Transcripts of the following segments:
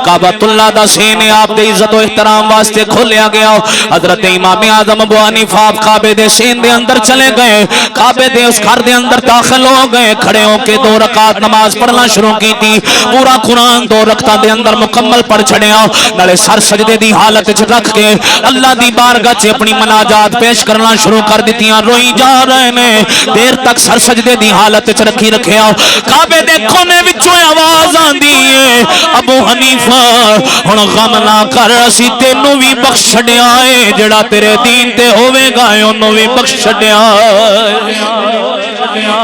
کعبۃ اللہ دا سینے آپ دے عزت و احترام واسطے کھولیا گیا. حضرت امام اعظم ابو حنیفہ آپ کعبے دے سین دے اندر چلے گئے, کعبے دے اس گھر دے اندر داخل ہو گئے, کھڑے ہو کے 2 رکعت نماز پڑھنا شروع کی تھی. پورا قرآن 2 رکعتاں دے اندر مکمل پڑھ چھڑیا, نالے سر سجدے دی حالت وچ رکھ کے اللہ دی بارگاہ چ اپنی مناجات پیش کرنا شروع کر دتیاں. روئی جا رہے نے, دیر تک سر سجدے دی حالت وچ رکھی رکھیا. کعبے دے کونے وچوں آواز آندی ہے, ابو حنیفہ ہن غم نہ کر, اسی تینوں وی بخش چھڈیا ہے, جڑا تیرے دین تے ہوے گا اونوں وی بخش چھڈیا.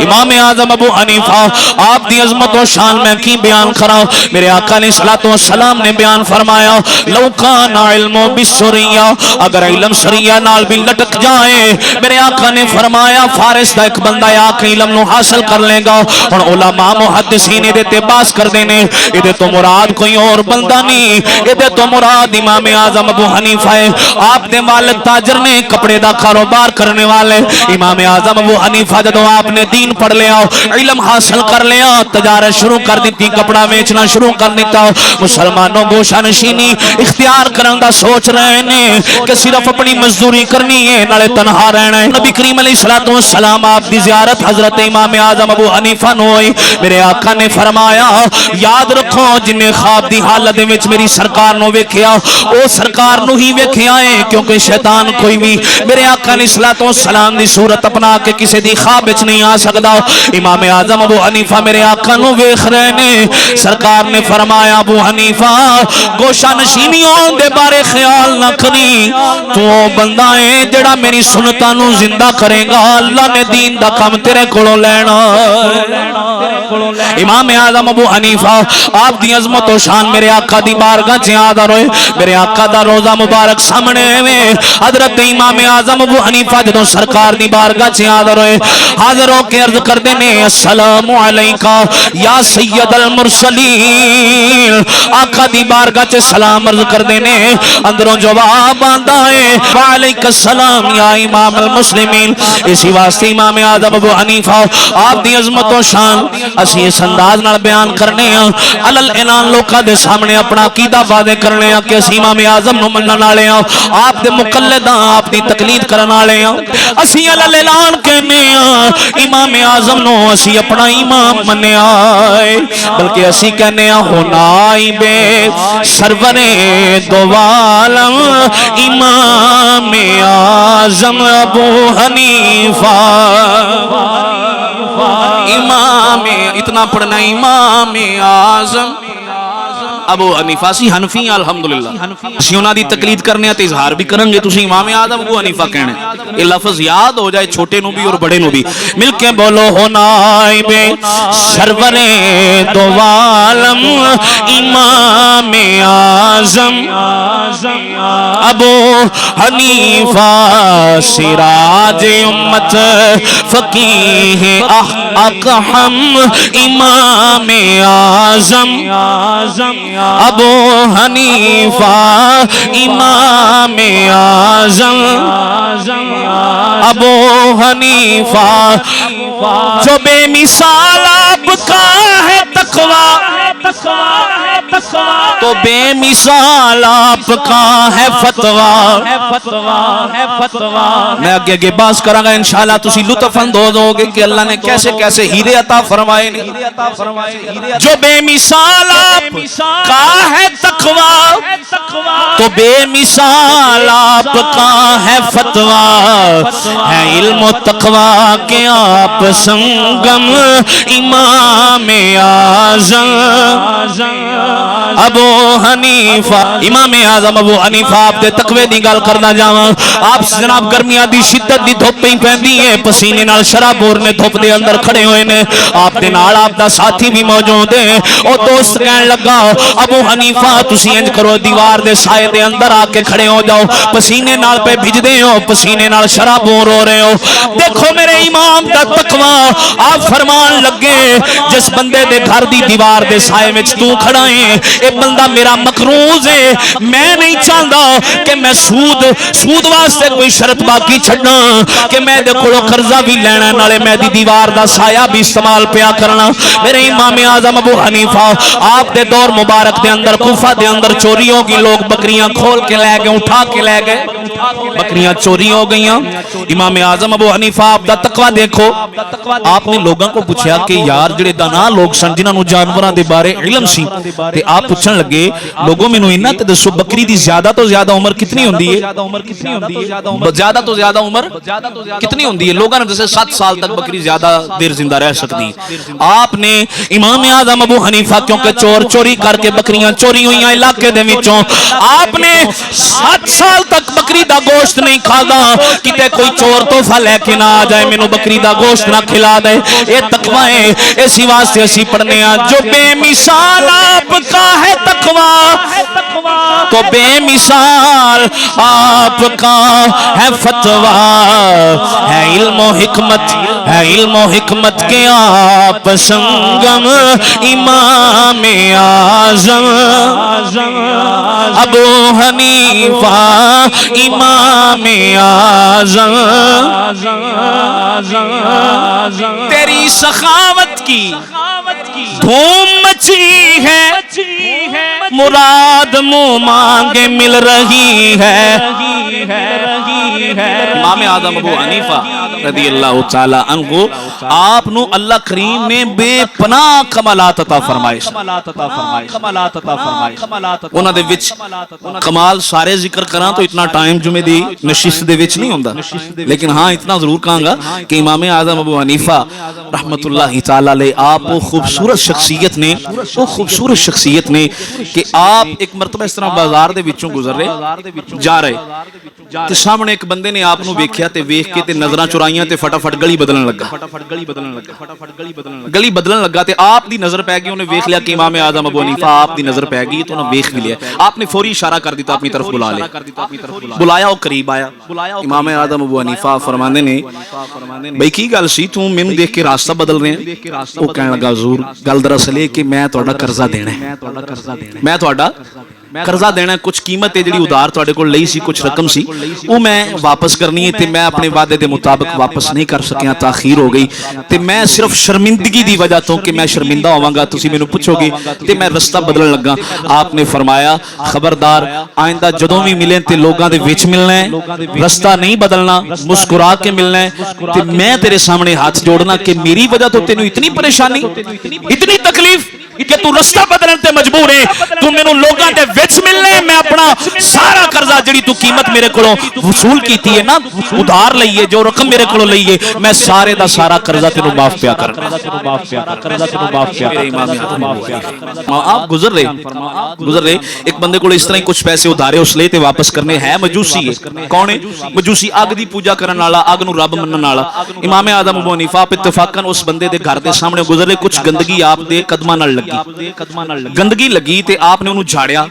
امام اعظم ابو حنیفہ آپ دی عظمت و شان میں کی بیان کراں. میرے آقا علیہ الصلوۃ والسلام نے بیان فرمایا, لو کان علم بالسریہ, اگر علم سریہ نال بھی لٹک جائے. میرے آقا نے فرمایا فارس دا ایک بندہ آ کے علم نو حاصل کر لے گا. ہن علماء محدثین دے تے باس کردے نے, اے تو مراد کوئی اور بندہ نہیں, اے تو مراد امام اعظم ابو حنیفہ ہے. آپ دے والد تاجر نے, کپڑے دا کاروبار کرنے والے. امام اعظم ابو حنیفہ جدوں آپ نے دین پڑھ لیا, علم حاصل کر لیا, تجارت شروع کر دیتی, کپڑا بیچنا شروع کر دیتا. مسلمانوں گوشہ نشینی اختیار کرن دا سوچ رہے نے کہ صرف اپنی مزدوری کرنی ہے, نالے تنہا رہنا ہے. نبی کریم علیہ الصلوۃ والسلام آپ دی زیارت حضرت امام اعظم ابو حنیفہ نو ہوئی. میرے آقا نے فرمایا یاد رکھو, جن نے خواب دی حالت وچ میری سرکار نو ویکھیا او سرکار نو ہی ویکھیا ہے, کیونکہ شیطان کوئی بھی میرے آقا علیہ الصلوۃ والسلام دی صورت اپنا کے کسی دی خواب وچ نہیں آ سکدا. امام اعظم ابو حنیفہ میرے آقا نو ویکھ رہے نے. سرکار نے فرمایا ابو حنیفہ گوشہ نشینیوں دے بارے خیال نہ کری, تو بندہ ہے جڑا میری سنتاں نو زندہ کرے گا, اللہ نے دین دا کام تیرے کولوں لینا. امام اعظم ابو حنیفہ آپ دی عظمت و شان میرے آقا دی بارگاہ چ یاد آئے. میرے آقا دا روزہ مبارک سامنے میں حضرت امام اعظم ابو حنیفہ جدوں سرکار دی بارگاہ چ یاد آئے, حاضر ہو کے عرض کردے نے السلام علیکہ یا سید المرسلین. آقا دی بارگاہ چ سلام عرض کردے نے, اندروں جواب آندا ہے وعلیکم السلام یا امام المسلمین. اسی واسطے امام اعظم ابو حنیفہ آپ دی عظمت و شان اسی اس انداز نال بیان کرنے ہیں, علل اعلان لوکاں دے سامنے اپنا عقیدہ واضح کرنے ہیں کہ اسی امام اعظم نو منن والے ہیں, آپ دے مقلد ہاں, آپ دی تقلید کرن والے ہیں. اسی علل اعلان کہنے ہیں امام اعظم نو اسی اپنا امام منیا ہے, بلکہ اسی کہنے ہیں ہونائی بے سرور دو عالم امام اعظم ابو حنیفہ. امام اتنا پڑھنا امام اعظم ابو حنیفہ. سی حنفی الحمدللہ, اسی انہاں دی تقلید کرنے تے اظہار بھی کریں گے, تسی امام اعظم ابو حنیفہ کہنے. یہ لفظ یاد ہو جائے چھوٹے نو بھی اور بڑے نو بھی. مل کے بولو ہونائی بے سرور دو عالم امام اعظم ابو حنیفہ, سراج امت فقیہ اقحم امام اعظم ابو حنیفہ, امام اعظم ابو حنیفہ. جو بے مثال آپ کا ہے تقویٰ, تو بے مثال آپ کا ہے فتویٰ. میں آگے آگے باز کراں گا انشاءاللہ, تسی لطف اندوز ہوگے کہ اللہ نے کیسے کیسے ہیرے عطا فرمائے. جو بے مثال آپ کا ہے تقویٰ, تو بے مثال آپ کا ہے فتویٰ. ہے علم و تقویٰ کے آپ سنگم امام اعظم ابو حنیفہ. امام اعظم ابو حنیفہ آپ دے تقوی دی گل کرنا جاواں. آپ جناب گرمیاں دی شدت دی دھوپ پئی پیندی ہے, پسینے نال شرابور نے دھوپ دے اندر کھڑے ہوئے نے. آپ دے نال آپ دا ساتھی بھی موجود ہے. او دوست کہن لگا ابو حنیفہ تسی انج کرو, دیوار دے سائے دے اندر آ کے کھڑے ہو جاؤ، پسینے نال پہ بھجدے ہو، پسینے نال شرابوں رو رہے ہو۔ دیکھو میرے امام دا تقوی، آپ فرمان لگے جس بندے دے گھر دی دیوار دے سائے وچ تو کھڑا ہے، اے بندہ میرا مقروض ہے، میں نہیں چاہتا کہ میں سود واسطے کوئی شرط باقی چھڑنا کہ میں دے کولوں قرضہ بھی لینا نالے میں دی دیوار دا سایہ بھی استعمال پیا کرنا۔ میرے امام اعظم ابو حنیفہ آپ دے دور مبارک دے اندر کوفہ دے اندر چوری ہو گئی، لوگ بکریاں کھول کے لے گئے، اٹھا کے لے گئے، بکریاں چوری ہو گئیاں۔ امام اعظم ابو حنیفہ آپ دا تقوی دیکھو، آپ نے لوگاں کو پوچھا کہ یار جڑے دانا لوگ سن جنہاں نوں جانوراں دے بارے علم سی تے آپ پوچھن لگے لوگوں مینوں انہاں تے دسو بکری دی زیادہ تو زیادہ عمر کتنی ہوندی ہے؟ زیادہ تو زیادہ عمر کتنی ہوندی ہے؟ لوگاں نے دسے 7 سال تک بکری زیادہ دیر زندہ رہ سکتی۔ آپ نے امام اعظم ابو حنیفہ کیونکہ چوری کر کے بکریاں چوری ہوئیاں علاقے دے وچوں، آپ نے 7 سال تک بکری دا گوشت نہیں کھادا، کتے کوئی چور تحفہ لے کے نہ آ جائے مینوں بکری دا گوشت نہ کھلا دے۔ اے تقوی ہے، اسی واسطے اسی پڑھنے ہیں جو بے مثال آپ کا ہے تقوی تو بے مثال آپ کا ہے فتویٰ، ہے علم و حکمت کے آپ سنگم امام اعظم ابو حنیفہ امام اعظم۔ تیری سخاوت کی دھوم مچی ہے، مراد منہ مانگے مل رہی ہے۔ امام اعظم ابو حنیفہ رضی اللہ تعالی عنہ آپ نو اللہ کریم نے بے پناہ کمالات عطا فرمائے، انہاں دے وچ کمال سارے ذکر کراں تو اتنا ٹائم جمعے دی نشست دے وچ نہیں ہوندا، لیکن ہاں اتنا ضرور کہاں گا کہ امام اعظم ابو حنیفہ رحمت اللہ تعالی علیہ آپ وہ خوبصورت شخصیت نے کہ آپ ایک مرتبہ اس طرح بازار دے وچوں گزر رہے جا رہے تے سامنے ایک بندے نے آپ نو ویکھیا تے ویکھ کے تے نظراں چرائیاں تے فٹافٹ گلی بدلن لگا تے آپ دی نظر پے گئی، انہیں ویکھ لیا کہ امام اعظم ابو حنیفہ آپ دی نظر پے گئی تو انہیں ویکھ بھی لیا، آپ نے فوری اشارہ کر دیتا اپنی طرف بلایا اور قریب آیا۔ امام اعظم ابو حنیفہ فرماندے نے بھئی کی گل سی تو مینوں دیکھ کے راستہ بدل رہے ہیں؟ وہ کہنے لگا حضور گل دراصل ہے کہ میں تہاڈا قرضہ دینا ہے، میں تہاڈا قرضہ دینا ہے، کچھ قیمت ہے جڑی ادھار تہاڈے کول لئی سی، کچھ رقم سی وہ میں واپس کرنی ہے تے میں اپنے وعدے دے مطابق واپس نہیں کر سکیا، تاخیر ہو گئی تے میں صرف شرمندگی دی وجہ تو کہ میں شرمندہ ہوواں گا تسی مینوں پوچھو گے تے میں رستہ بدلن لگا۔ آپ نے فرمایا خبردار آئندہ جدوں بھی ملیں تے لوگاں دے وچ ملنا ہے، رستہ نہیں بدلنا، مسکرا کے ملنا ہے تے میں تیرے سامنے ہاتھ جوڑنا کہ میری وجہ تو تینوں اتنی پریشانی اتنی تکلیف کہ تو رستہ بدلن تے مجبور ہے، تو مینوں لوگاں دے وچ ملنے، میں اپنا سارا قرضہ جڑی تو قیمت میرے کولوں وصول کیتی ہے نا، ادھار لئیے جو رقم میرے کولوں لئیے، میں سارے دا سارا قرضہ تینوں معاف پیا کرنا۔ آپ گزر رہے ایک بندے کولوں اس طرح کچھ پیسے ادھارے اس لے تے واپس کرنے، ہے مجوسی ہے، کون ہے مجوسی؟ اگ دی پوجا کرن والا، اگ نو رب منن والا۔ امام اعظم ابو حنیفہ اتفاقاً اس بندے دے گھر دے سامنے گزرے، کچھ گندگی آپ دے قدماں نال گندگی لگی تے آپ نے انہوں جھاڑیا،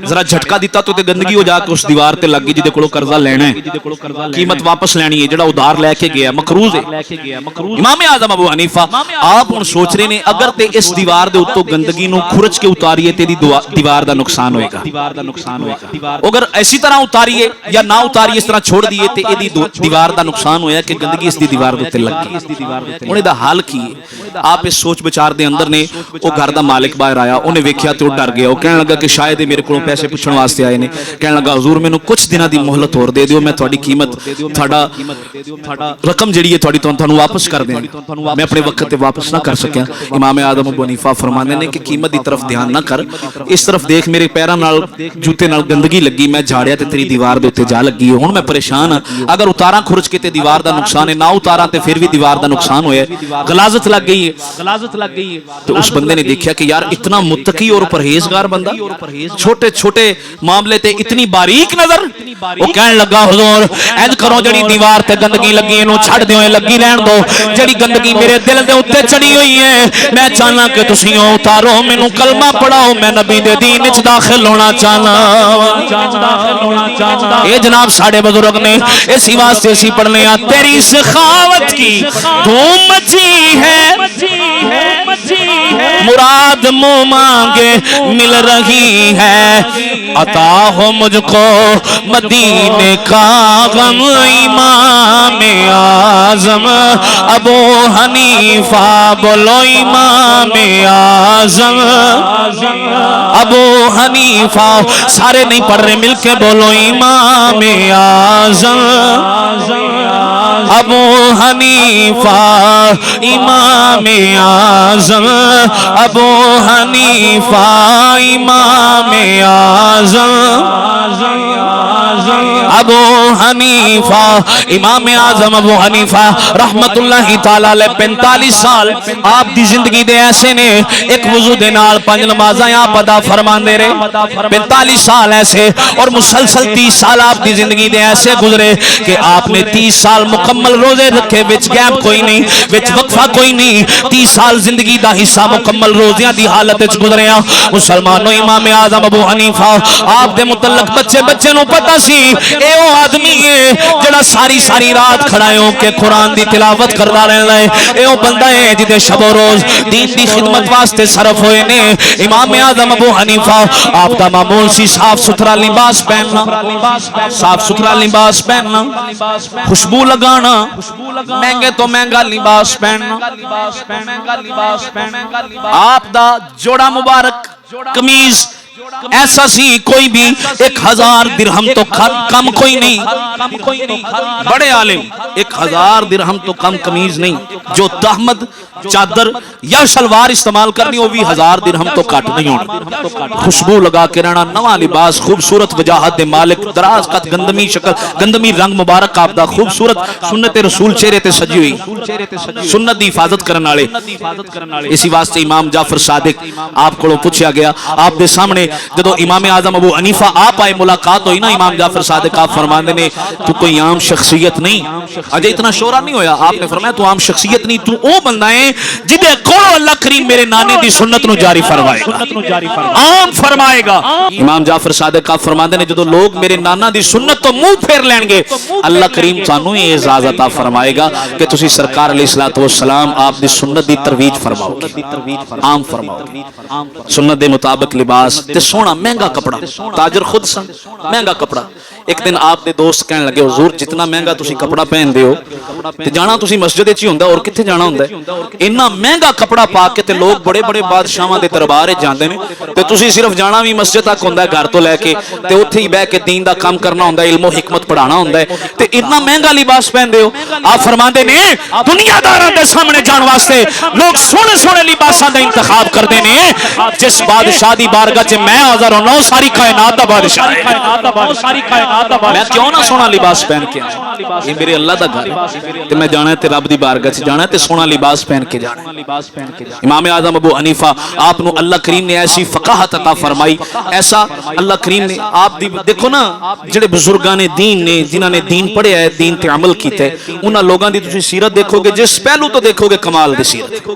ذرا جھٹکا دیتا تو تے گندگی ہو جا کے اس دیوار تے لگ گئی جدے کولوں قرضہ لینا ہے، قیمت واپس لینی ہے، جڑا ادھار لے کے گیا مقروض ہے۔ امام اعظم ابو حنیفہ آپ ہن سوچ رہے نے اگر تے اس دیوار دے اوتوں گندگی نو کھرچ کے اتاریے تے دی دیوار دا نقصان ہوئے گا، اگر ایسی طرح اتاریے یا نہ اتاریے اس طرح چھوڑ دیے تے دی دیوار دا نقصان ہویا کہ گندگی اس دی دیوار دے اوتے لگ گئی۔ انہیں دا حال کی آپ اس سوچ بچار دے اندر نے وہ گھر دا مالک باہر آیا، انہیں ویکھیا تے وہ ڈر گیا، وہ کہنے لگا کہ شاید میرے کولوں پیسے پوچھن واسطے آئے نے، کہنے لگا حضور مینوں کچھ دناں دی مہلت اور دے دیو، میں تہاڈی قیمت تہاڈا رقم جڑی ہے تہاڈی تانوں واپس کر دیاں، میں اپنے وقت تے واپس نہ کر سکیا۔ امام اعظم ابو حنیفہ فرماندے نے کہ قیمت دی طرف دھیان نہ کر، اس طرف دیکھ میرے پیراں نال جوتے نال گندگی لگی، میں جھاڑیا تے تیری دیوار دے اوتے جا لگی ہے، ہن میں پریشان ہاں، اگر اتاراں کھرچ کے تے دیوار دا نقصان ہے، نہ اتاراں تے پھر بھی دیوار دا نقصان ہویا ہے، غلاظت لگ گئی ہے۔ تو اس بندے نے دیکھا کہ یار اتنا متقی اور پرہیزگار بندہ چھوٹے چھوٹے معاملے تے اتنی باریک نظر نظر وہ کہن لگا حضور اینج کرو جڑی دیوار تے گندگی لگی اینو چھڑ دیو لگی رہن دو جڑی گندگی میرے دل دے اوتے چڑھی ہوئی ہے میں چاہنا کہ تسی او اتارو مینوں کلمہ پڑھاؤ میں نبی دے دین وچ داخل ہونا چاہنا اے جناب ساڈے بزرگ نے اسی واسطے اسی پڑھنے آ تیری سخاوت کی دھوم مچی ہے مراد منہ مانگے مل رہی ہے عطا ہو مجھ کو مدینے کا غم امام اعظم ابو حنیفہ بولو امام اعظم ابو حنیفہ سارے نہیں پڑھ رہے مل کے بولو امام اعظم ابو حنیفہ امام اعظم ابو حنیفہ امام اعظم ابو حنیفہ امام اعظم ابو حنیفہ رحمت اللہ تعالی علیہ 45 سال آپ دی زندگی دے ایسے نے ایک وضو دے نال 5 نمازاں آپ ادا فرماندے رہے 45 سال ایسے اور مسلسل 30 سال آپ دی زندگی دے ایسے گزرے کہ آپ نے 30 سال مکمل روزے رکھے وچ گیپ کوئی نہیں وچ وقفہ کوئی نہیں 30 سال زندگی دا حصہ مکمل روزیاں دی حالت وچ گزریا مسلمانوں امام اعظم ابو حنیفہ آپ دے متعلق بچے نو پتہ سی اے او آدمی ہے جڑا ساری رات کھڑا ہو کے قرآن دی تلاوت کردا رہنا ہے اے او بندہ ہے جدے شب و روز دین دی خدمت واسطے صرف ہوئے نے امام اعظم ابو حنیفہ آپ دا معمول سی صاف ستھرا لباس پہننا خوشبو لگانا مہنگے تو مہنگا لباس پہننا آپ دا جوڑا مبارک قمیض ایسا سی کوئی بھی 1000 درہم تو کم کوئی نہیں بڑے عالم 1000 درہم تو کم قمیض نہیں جو تحمد چادر یا شلوار استعمال کرنی وہ بھی 1000 درہم تو کٹ نہیں ہونا خوشبو لگا کے رہنا نواں لباس خوبصورت وجاہت دے مالک دراز قد گندمی شکل گندمی رنگ مبارک آپ دا خوبصورت سنت رسول چہرے تے سجی ہوئی سنت دی حفاظت کرن والے اسی واسطے امام جعفر صادق آپ کو پوچھا گیا آپ دے سامنے جدو امام اعظم ابو حنیفہ آپ آئے ملاقات ہوئی نا امام جعفر صادق آپ فرماندے نے تو کوئی عام شخصیت نہیں اجے اتنا شورا نہیں ہویا آپ نے فرمایا تو عام شخصیت نہیں تو او بندہ ہے جدے کولو اللہ کریم میرے نانے دی سنت نو جاری فرمائے گا عام فرمائے گا امام جعفر صادق آپ فرماندے نے جدو لوگ میرے نانا دی سنت تو منہ پھیر لین گے اللہ کریم تانوں یہ اعزاز عطا فرمائے گا کہ تسی سرکار علیہ الصلوۃ والسلام آپ دی سنت دی ترویج فرماؤ گے عام فرماؤ گے سنت دے مطابق لباس تے سونا مہنگا کپڑا تاجر خود سن مہنگا کپڑا ایک دن آپ دے دوست کہنے لگے حضور جتنا مہنگا تسی کپڑا پہن دے ہو تے جانا تسی مسجد وچ ہی ہوندا اور کتھے جانا ہوندا ہے اتنا مہنگا کپڑا پا کے تے لوگ بڑے بڑے بادشاہاں دے دربار وچ جاندے نے تے تسی صرف جانا بھی مسجد تک ہوندا ہے گھر تو لے کے تے اوتھے ہی بیٹھ کے دین دا کام کرنا ہوندا ہے علم و حکمت پڑھانا ہوندا ہے تے اتنا مہنگا لباس پہن دے ہو آپ فرماندے نے دنیا داراں دے سامنے جان واسطے لوگ سونے سونے لباساں دا انتخاب کردے نے جس بادشاہ دی بارگاہ وچ میں حاضر ہونا ہوں ساری کائنات دا بادشاہ ہے میں کیوں نہ سونا لباس پہن کے یہ میرے اللہ دا گھر ہے تے میں جانا ہے تے رب دی بارگاہ وچ جانا ہے تے سونا لباس پہن کے جانا ہے امام اعظم ابو حنیفہ آپ نو اللہ کریم نے ایسی فقاہت عطا فرمائی ایسا اللہ کریم نے آپ دی دیکھو نا جڑے بزرگان دین نے جنہاں نے دین پڑھیا ہے دین تے عمل کیتا ہے انہاں لوگاں دی تسی سیرت دیکھو گے جس پہلو تو دیکھو گے کمال دی سیرت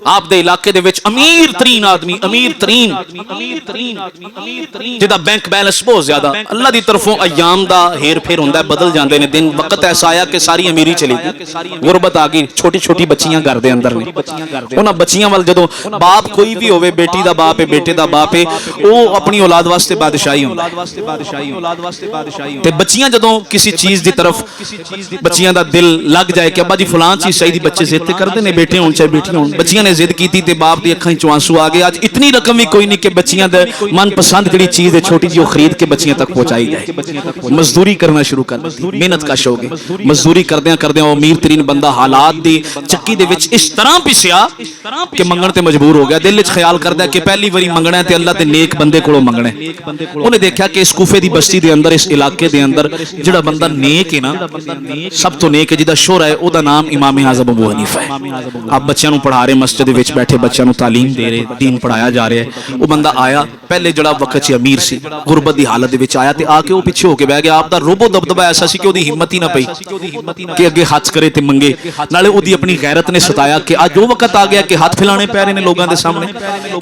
آپ دے علاقے دے وچ امیر ترین آدمی امیر ترین جدا بینک بیلنس بہت زیادہ اللہ دی طرفوں ایام دا ہیر پھیر ہوندا ہے بدل جاندے نے دن وقت ایسا آیا کہ ساری امیری چلی گئی غربت آ گئی چھوٹی چھوٹی بچیاں گھر دے اندر نے انہاں بچیاں ول جدوں باپ کوئی بھی ہوے بیٹی دا باپ ہے بیٹے دا باپ ہے او اپنی اولاد واسطے بادشاہی ہوندا تے بچیاں جدوں کسی چیز دی طرف بچیاں دا دل لگ جائے کہ ابا جی فلاں چیز چاہیے بچے ضد کردے نے بیٹے ہون چاہے بیٹیاں ہون بچیاں نے ضد کیتی تے باپ دی اکھاں وچوں آنسو آ گئے آج اتنی رقم بھی کوئی نہیں کہ بچیاں دے من پسند جڑی چیز ہے چھوٹی جی خرید کے بچیاں تک پہنچائی جائے مزدوری کرنا شروع کر محنت کا شوق ہے مزدوری کردیاں وہ امیر ترین بندہ حالات دی چکی دے وچ اس طرح پسیا کہ منگن تے مجبور ہو گیا دل وچ خیال کردا ہے کہ پہلی واری منگنا ہے تے اللہ تے نیک بندے کولوں منگنا ہے انہیں دیکھا کہ اس کوفے دی بستی دے اندر اس علاقے دے اندر جڑا بندہ نیک ہے نا سب تو نیک ہے جدا شہرہ ہے او دا نام امام اعظم ابو حنیفہ ہے آپ بچیاں نو پڑھا رہے مسجد وچ بیٹھے بچیاں نو تعلیم دین دے رہے, دین پڑھایا جا رہا ہے. وہ بندہ آیا پہلے جڑا وقت چ امیر سی, غربت دی حالت دے وچ آیا تے آ کے وہ پیچھے ہو کے بیٹھ گیا. آپ دا روبو دبدبا ایسا سی کہ وہ دی ہمت ہی نہ پئی کہ اگے ہاتھ کرے تے منگے. نالے وہ دی اپنی غیرت نے ستایا کہ اج وہ وقت آ گیا کہ ہاتھ پھیلانے پے رہے نے لوگاں دے سامنے.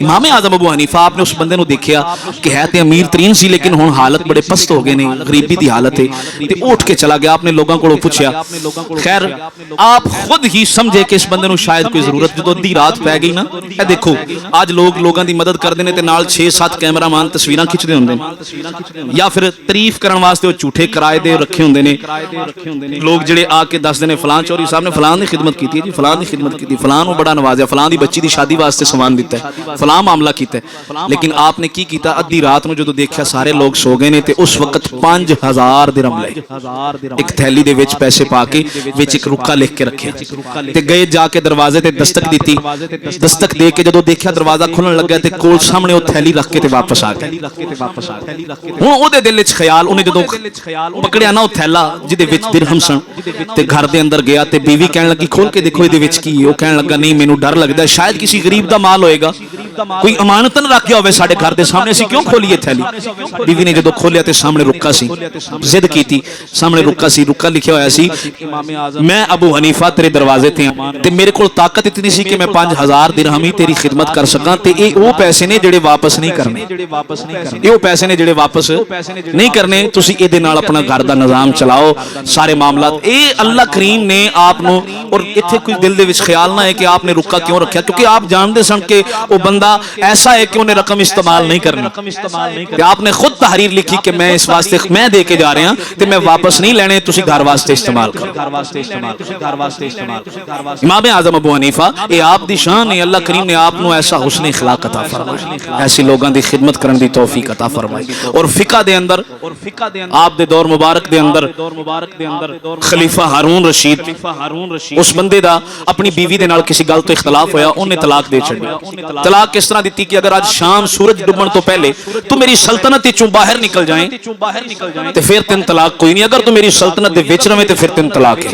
امام اعظم ابو حنیفہ آپ نے اس بندے نو دیکھیا کہ ہے تے امیر ترین سی لیکن ہن حالت بڑے پست ہو گئے نے, غریبی دی حالت ہے, تے اٹھ کے چلا گیا. آپ نے لوگاں کولوں پوچھیا, خیر آپ خود ہی سمجھے کہ اس بندے نو شاید کوئی ضرورت, جدوں ادھی رات پے گئی نا, اے دیکھو اج لوگ لوگاں دی مدد کردے نے تے نال 6-7 کیمرہ مان تصویراں کھچدے ہوندے نے, یا پھر تعریف کرن واسطے وہ جھوٹے کرائے دے رکھے ہوندے نے لوگ جڑے آ کے دس دے نے فلاں چوری صاحب نے فلاں دی خدمت کیتی ہے جی, فلاں دی خدمت کیتی, فلاں نو بڑا نوازیا, فلاں دی بچی دی شادی واسطے سامان دیتا ہے, فلاں معاملہ کیتا ہے. لیکن آپ نے کی کیتا, ادھی رات نو جدوں دیکھیا سارے لوگ سو گئے نے تے اس وقت 5000 درہم لے ایک تھیلی دے وچ پیسے پا کے وچ ایک رکا لکھ کے رکھیا تے گئے جا کے دروازے تے دستک دیتی. دستک دے کے جدوں دیکھیا دروازہ کھلن لگا تے کول سامنے وہ تھیلی رکھ کے تے واپس آ گئے. ہن او دے دل وچ خیال, انہیں جدوں پکڑیا نا وہ تھیلا جدے وچ درہم سن تے گھر دے اندر گیا تے بیوی کہن لگی کھول کے دیکھو دے وچ کی ہے. وہ کہن لگا نہیں مینوں ڈر لگدا ہے شاید کسی غریب دا مال ہوئے گا, کوئی امانتن رکھ گیا ہوئے ساڈے گھر دے سامنے, اسی کیوں کھولیے تھیلی. بیوی نے جدوں کھولیا تے سامنے رکا سی, ضد کیتی, سامنے رکا سی, رکا لکھیا ہویا سی میں ابو حنیفہ تیرے دروازے تے ہاں تے میرے کول طاقت اتنی سی کہ میں 5000 درہم ہی تیری خدمت کر سکاں تے اے او پیسے نے جڑے واپس نہیں کرنے, اے او پیسے نے جڑے واپس نہیں کرنے, تسی اے دے نال اپنا گھر دا نظام چلاؤ سارے معاملات. اے اللہ کریم نے آپ نو, اور ایتھے کوئی دل دے وچ خیال نہ ہے کہ آپ نے رکا کیوں رکھیا, کیونکہ آپ جانتے سن کہ وہ بندہ ایسا ہے کہ انہیں رقم استعمال نہیں کرنی. آپ نے خود تحریر لکھی کہ میں اس واسطے میں دے کے جا رہے ہیں تے میں واپس نہیں لینے, تسی گھر واسطے استعمال کرو. امام اعظم ابو حنیفہ اے آپ دی شان ہے, اللہ کریم نے آپ نو ایسا حسن اخلاق عطا فرمایا, ایسی لوگاں دی خدمت کرن دی توفیق عطا فرمائی. اور فقہ دے اندر آپ دے دور مبارک دے اندر خلیفہ ہارون رشید, اس بندے دا اپنی بیوی دے نال کسی گل تو اختلاف ہویا, انہیں طلاق دے چھڑیا. طلاق کس طرح دیتی کہ اگر آج شام سورج ڈوبن تو پہلے تو میری سلطنت چوں باہر نکل جائیں تے پھر 3 طلاق کوئی نہیں, اگر تو میری سلطنت دے وچ رہے تے پھر 3 طلاق ہے.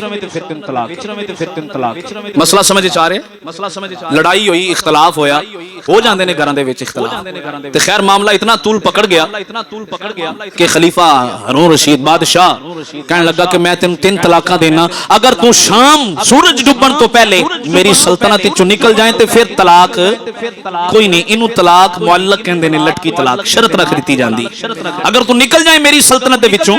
مسئلہ سمجھ چاہ رہے, لڑائی ہوئی, اختلاف ہویا, ہو جاندے نے گھراں دے وچ اختلاف تے خیر معاملہ اتنا طول پکڑ گیا کہ خلیفہ ہارون رشید بادشاہ کہنے لگا کہ میں تینوں 3 طلاقاں دینا, اگر تو شام سورج ڈوبن تو پہلے میری سلطنت چوں نکل جائیں تے پھر طلاق کوئی نہیں. انہوں طلاق معلق کہندے نے, لٹکی طلاق, شرط رکھ دیتی جاندی, اگر تو نکل جائیں میری سلطنت دے وچوں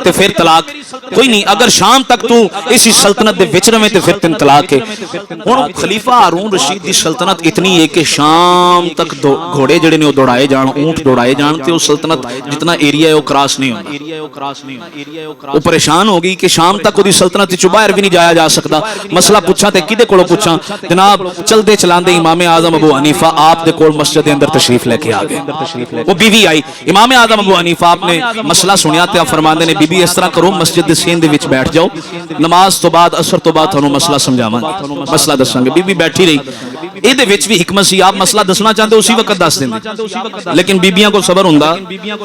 تے پھر طلاق کوئی نہیں, اگر شام تک تو اسی سلطنت دے وچ رہے تے پھر 3 طلاق ہے. ہن خلیفہ ہارون رشید دی سلطنت اتنی ہے کہ شام تک گھوڑے جڑے نے وہ دوڑائے جان, اونٹ دوڑائے جان تے وہ سلطنت جتنا ایریا ہے وہ کراس نہیں ہونا. وہ پریشان ہو گئی کہ شام تک وہ سلطنت چوں باہر بھی نہیں جایا جا سکتا. مسئلہ پوچھا تے کدے کولوں پوچھاں, جناب چلدے چلاندے امام اعظم ابو حنیفہ آپ دے کول مسجد دے اندر تشریف لے کے آ گئے. وہ بیوی آئی, امام اعظم ابو حنیفہ آپ نے مسئلہ سنیا تے آپ فرماندے نے بی بی اس طرح کرو مسجد دے سین دے وچ بیٹھ جاؤ, نماز تو بعد اثر تو بعد تھانوں مسئلہ سمجھاواں گے, مسئلہ دساں گے. بی بی بیٹھی رہی, اے دے وچ بھی حکمت سی, آپ مسئلہ دسنا چاہتے اسی وقت دس دیندے, لیکن بیبیاں کو صبر ہوندا,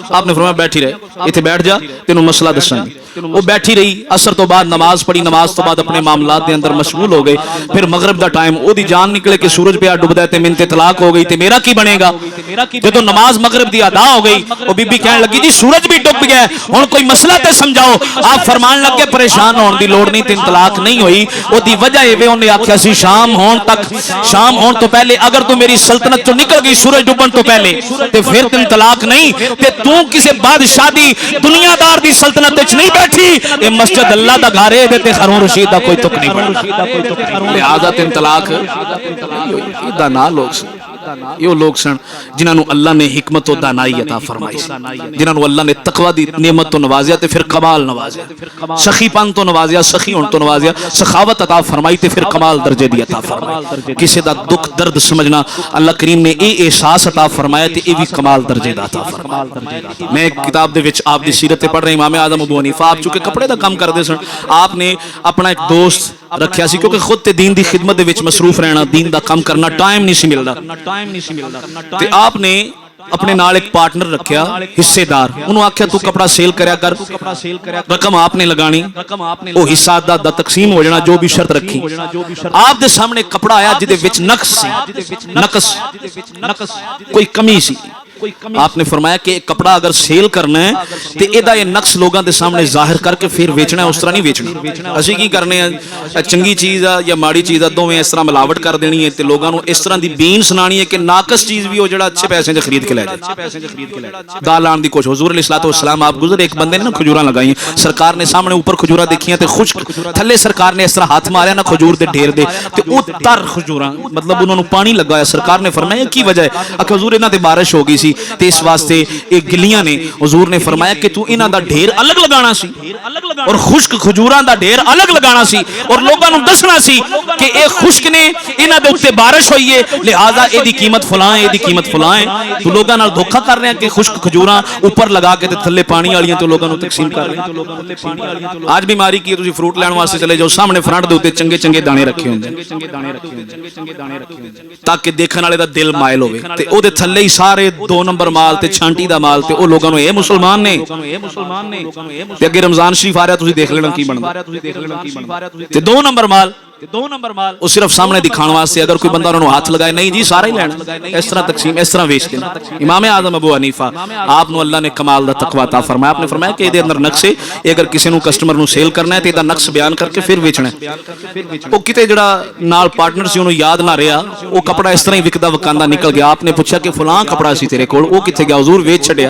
آپ نے فرمایا بیٹھی رہے, ایتھے بیٹھ جا تینوں مسئلہ دساں گے. وہ بیٹھی رہی, اثر تو بعد نماز پڑھی, نماز تو بعد اپنے معاملات دے اندر مشغول ہو گئے. پھر مغرب دا ٹائم, او دی جان نکلے کہ سورج پہ ڈوبدا ہے تے من تے طلاق ہو گئی تے میرا کی بنے گا. جدوں نماز مغرب دی ادا ہو گئی, او بی بی کہنے لگی جی سورج بھی ڈوب گیا ہے, ہن کوئی مسئلہ تے سمجھاؤ. آپ فرمان لگے پریشان ہون دی لوڑ نہیں, 3 طلاق نہیں ہوئی. او دی وجہ اے وے انہیں آکھیا سی شام ہون تو پہلے اگر تو میری سلطنت تو نکل گئی سورج ڈوبن تو پہلے تے پھر 3 طلاق نہیں, تے تو کسے بادشاہ دی دنیا دار دی سلطنت وچ نہیں بیٹھی, اے مسجد اللہ دا گھر ہے, تے ہارون رشید دا کوئی تک نہیں بنتا. لہذا 3 طلاق دا نہ لوگ سن, یہ لوگ سن جنہاں نو اللہ نے حکمت و دانائی عطا فرمائی, جنہاں نو اللہ نے تقوی دی نعمت تو نوازیا تے پھر کمال نوازیا, سخی پن تو نوازیا, سخی ہون تو نوازیا, سخاوت عطا فرمائی تے پھر کمال درجے دی عطا فرمائی. کسی دا دکھ درد سمجھنا اللہ کریم نے اے احساس عطا فرمایا تے اے بھی کمال درجے دا عطا فرمایا. میں ایک کتاب دے وچ آپ دی سیرت پڑھ رہے, امام اعظم ابو حنیفہ آپ چونکہ کپڑے دا کام کردے سن, آپ نے اپنا ایک دوست رکھیا سی کیونکہ خود تے دین دی خدمت دے وچ مصروف رہنا, دین دا کام کرنا ٹائم نہیں سی ملدا. تے آپ نے اپنے نال ایک پارٹنر رکھیا حصے دار انہوں آکھیا تو کپڑا سیل کریا کر رقم آپ نے لگانی وہ حصہ دا تقسیم ہو جانا جو بھی شرط رکھی آپ دے سامنے کپڑا آیا جدے وچ نقص کوئی کمی سی آپ نے فرمایا کہ ایک کپڑا اگر سیل کرنا ہے تو ایدہ یہ نقص لوگاں دے سامنے ظاہر کر کے پھر ویچنا ہے اس طرح نہیں ویچنا اسی کی کرنے ہیں چنگی چیز ہے یا ماڑی چیز ہے دو میں اس طرح ملاوٹ کر دینی ہے تے لوگاں نو اس طرح دی بین سنانی ہے کہ ناقص چیز بھی ہو جڑا اچھے پیسے سے خرید کے لے جائے دال آن دی کوشش حضور علیہ الصلوۃ والسلام آپ گزر ایک بندے نے نا کھجوراں لگائیں سرکار نے سامنے اوپر کھجوراں دیکھیاں تے خشک تھلے سرکار نے اس طرح ہاتھ ماریا نا کھجور دے ڈھیر دے تے او تر کھجوراں مطلب انہوں نے پانی لگایا سرکار نے فرمایا کی وجہ ہے کہ حضور انہاں تے بارش ہو گئی سی تے اس واسطے ایک گلیاں نے حضور نے فرمایا کہ تو انہاں دا ڈھیر الگ لگانا سی اور خشک کھجوراں دا ڈھیر الگ لگانا سی اور لوگاں نو دسنا سی کہ اے خشک نے انہاں دے اوتے بارش ہوئی ہے لہذا اے دی قیمت فلاں اے دی قیمت فلاں ہے تو لوگاں نال دھوکا کر رہے ہیں کہ خشک کھجوراں اوپر لگا کے تے تھلے پانی والیاں تو لوگاں نو تقسیم کر رہے ہیں آج بیماری کی ہے تسی فروٹ لین واسطے چلے جاؤ سامنے فرنٹ دے اوتے چنگے چنگے دانے رکھے ہوندے تاکہ دیکھن والے دا دل مائل ہوے تے او دے تھلے ہی سارے 2 نمبر مال تے چھانٹی دا مال تے او لوگاں نو اے مسلمان نے تے اگے رمضان شریف آ رہا تسی دیکھ لینا کی بندا تے 2 نمبر مال وہ صرف سامنے دکھان واسطے اگر کوئی بندہ انہوں نے ہاتھ لگائے نہیں جی سارا ہی لینا اس طرح تقسیم اس طرح ویچ دینا امام اعظم ابو حنیفہ آپ نو اللہ نے کمال دا تقوی عطا فرمایا آپ نے فرمایا کہ دے اندر نقص ہے اگر کسی نو کسٹمر نو سیل کرنا ہے تے دا نقص بیان کر کے پھر ویچنا ہے وہ کتے جڑا نال پارٹنر سی انہوں یاد نہ رہا وہ کپڑا اس طرح ہی وکدا وکاندا نکل گیا آپ نے پوچھا کہ فلاں کپڑا سی تیرے کول وہ کتے گیا حضور ویچ چھڈیا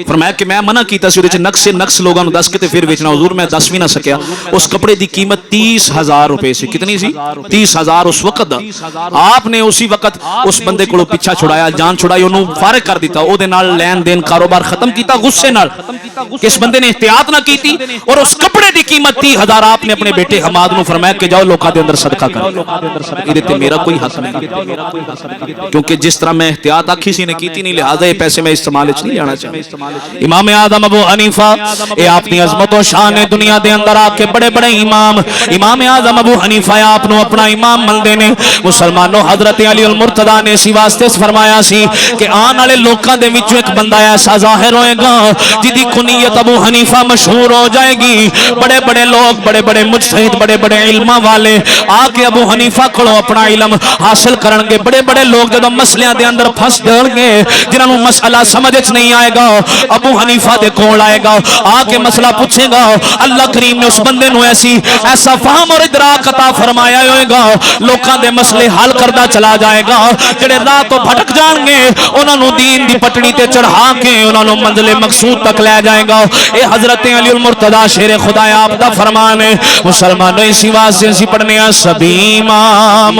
فرمایا کہ میں منع کیتا سی اودے وچ نقص لوگاں نو دس کے تے پھر ویچنا حضور میں دس بھی نہ سکیا اس کپڑے دی قیمت 30,000 روپے سی کتنی سی 30,000 اس وقت آپ نے اسی وقت اس بندے کو پیچھا چھڑایا جان چھڑائی انہوں فارغ کر دیتا او دے نال لین دین کاروبار ختم کیتا غصے نال اس بندے نے احتیاط نہ کیتی اور اس کپڑے دی قیمت 30,000 آپ نے اپنے بیٹے حماد نو فرمایا کہ جاؤ لوکاں دے اندر صدقہ کرو ادھے تے میرا کوئی حق نہیں کیونکہ جس طرح میں احتیاط آکھی سی نے کیتی نہیں لہذا یہ پیسے میں استعمال وچ نہیں جانا چاہتا امام اعظم ابو حنیفہ اے آپ دی عظمت و شان دنیا دے اندر آ کے بڑے بڑے امام اعظم ابو حنیفہ آپ نو اپنا امام مندے نے مسلمانوں حضرت علی المرتضی نے اسی واسطے فرمایا سی کہ آن والے لوکاں دے وچوں ایک بندہ ایسا ظاہر ہوئے گا جدی کنیت ابو حنیفہ مشہور ہو جائے گی بڑے بڑے لوگ بڑے بڑے مجتہد بڑے بڑے علماء والے آ کے ابو حنیفہ کولوں اپنا علم حاصل کرن گے بڑے بڑے لوگ جدوں مسئلیاں دے اندر پھنس جان گے جنہاں نوں مسئلہ سمجھ وچ نہیں آئے گا ابو حنیفہ دے کول آئے گا آ کے مسئلہ پوچھے گا اللہ کریم نے اس بندے نوں ایسا فہم اور ادراک عطا فرمایا ہوئے گا لوکاں دے مسئلے حل کردا چلا جائے گا جڑے راہ تو بھٹک جان گے انہاں نوں دین دی پٹڑی تے چڑھا کے انہاں نوں منزل مقصود تک لے جائے گا اے حضرت علی المرتضی شیر خدا آپ دا فرمان ہے مسلمانوں اسی واسطے اسی پڑھنے ہیں سبھی امام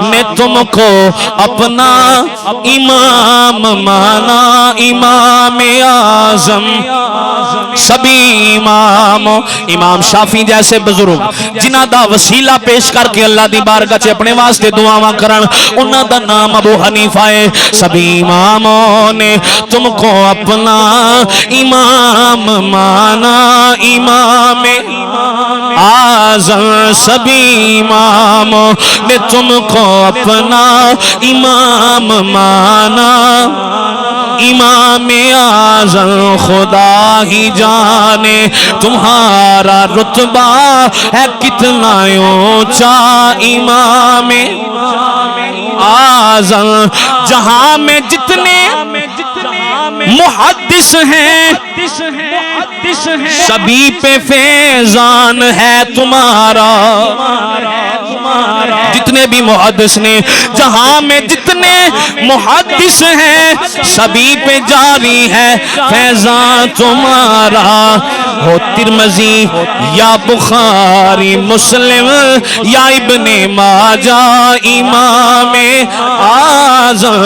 نے تم کو اپنا امام مانا امام اعظم سبھی امام شافعی جیسے بزرگ جنہ دا وسیلہ پیش کر کے اللہ دی بارگاہ چ اپنے واسطے دعاواں کرن انہاں دا نام ابو حنیفہ ہے سبھی اماموں نے تم کو اپنا امام مانا امام اعظم سبھی اماموں نے تم کو اپنا امام مانا امام اعظم خدا ہی جانے تمہارا رتبہ ہے کتنا اونچا امام اعظم جہاں میں جتنے محدث ہیں سبھی پہ فیضان ہے تمہارا جتنے بھی محدث نے جہاں میں جتنے محدث ہیں سبھی پہ جاری ہے فیضان تمہارا ہو ترمذی یا بخاری مسلم یا ابن ماجہ امام اعظم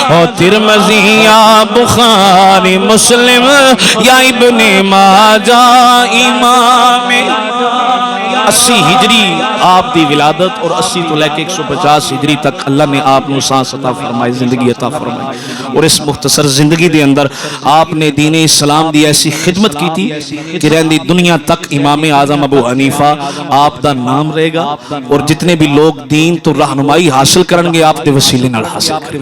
ہو ترمذی یا بخاری مسلم یا ابن ماجہ امام 80 ہجری آپ دی ولادت اور 80 تو لے کے 150 ہجری تک اللہ نے آپ نو سانس عطا فرمائی زندگی عطا فرمائی اور اس مختصر زندگی دے اندر آپ نے دین اسلام دی ایسی خدمت کی تھی کہ رہندی دنیا تک امام اعظم ابو حنیفہ آپ دا نام رہے گا اور جتنے بھی لوگ دین تو رہنمائی حاصل کرنگے آپ دے وسیلے نال حاصل کریں